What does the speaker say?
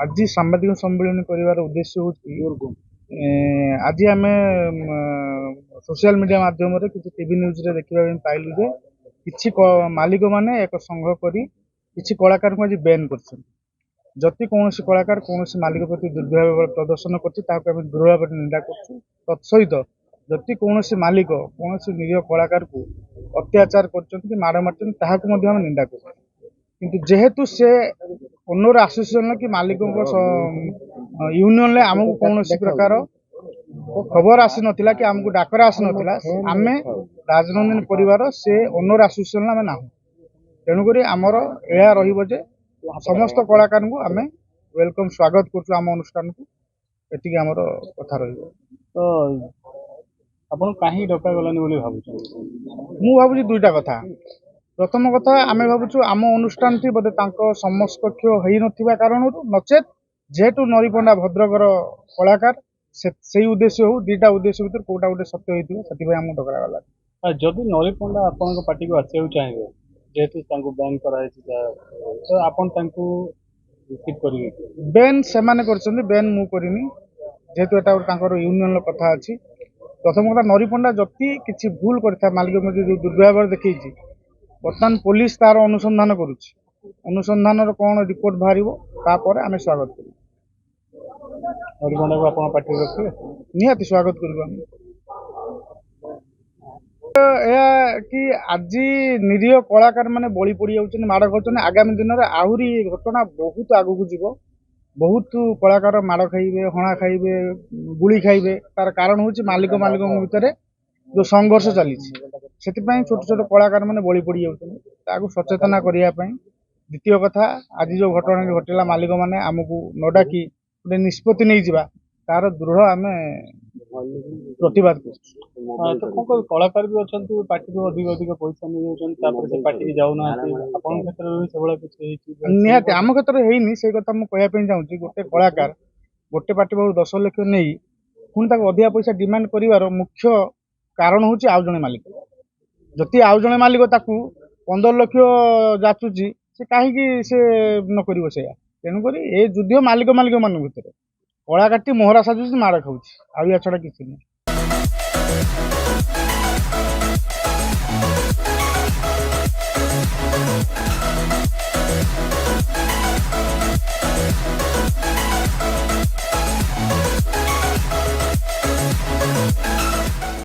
आज सांबादिक सम्मेलन कर उद्देश्य हूँ आज आम सोशल मीडिया माध्यम किसी टीवी न्यूज रे देखा पाइलु जे किसी मालिक माने एक संघ करी किसी कलाकार को आज बैन कर जदि कौन कलाकार कौन मालिक प्रति दुर्व्यवहार प्रदर्शन कर दृढ़ भाव निंदा कर तत्सहित जदि कौन मालिक कौन निज कलाकार को अत्याचार कर माड़ मार निंदा कर जेहेतु से ओनर एसोसिएशन कि मालिक यूनियन ले आमको कौन प्रकार खबर आसी नथिला कि आमको डाकर आसी नथिला आमे राजनंदन परिवार से ओनर एसोसिएशन आमे ना तेणुक आमर यह रहिबो जे समस्त कलाकार को आमे वेलकम स्वागत करछु आम अनुष्ठान को एतिक आमर कथा रहिबो। तो आपण काहे डका गलानी बोली भाबुछु मु भाबुछु दुईटा कथा प्रथम कथा आमे भाबुछु आम अनुष्ठान थी बोधे तांको समकक्ष होई नथिबा कारण नचेत जेहेतु नरीपंडा भद्रकर कलाकार से उद्देश्य हो दीटा उद्देश्य भीतर कोटा गोटे सत्य होइथिबो सतिबा हम डकरा गला जदि नरीपंडा आपण पार्टी को आसिया चाहिए जेहेतु तांको बैन कराई तो आपण तांको रिसीव करिवे बैन से माने करछन्ती बैन मु करिनी जेहेतु एटा तांकर यूनियन लो कथा अछि प्रथम कथा नरीपंडा जति किछि भूल करथा मालिक मध्ये दुर्व्यवहार देखैछि बर्तमान पुलिस तार अनुसंधान करुछि अनुसंधान कौन रिपोर्ट बाहर तापर आम स्वागत नरीपंडा को आपण पार्टी रखिए निहाती स्वागत करूँ कि आज निरीह कलाकार माने बलि पड़ जाउछन माड़ खाउछन आगामी दिन में आहरी घटना बहुत आगू जीव बहुत कलाकार माड़ खाइबे हणा खाइबे गुली खाइबे तार कारण हूँ मालिक भितर जो संघर्ष चली छोट छोट कलाकार माने बलि पड़ जाउछन सचेतना करने द्वितीय कथा आज जो घटना घटला मालिक माने आमको न डाकी गोटे निष्पत्ति नहीं जिबा तार दृढ़ आम प्रतिवाद कर कलाकार भी अच्छा पार्टी को अधिक अधिक पैसा नहीं पार्टी की जाऊना निहाती आम क्षेत्र है से कथा मुझे चाहूँगी गोटे कलाकार गोटे पार्टी बहुत 10 लाख नहीं पुणी अधिका पैसा डिमांड कर मुख्य कारण हूँ आउ जड़े मालिक जदि आउ जड़े मालिक 15 लाख जाचुची से कहीं से न कर तेणुक ये युद्ध मालिक मान भर कलाकार मोहरा साजुची माड़ खाऊँ आ छड़ा किसी नहीं।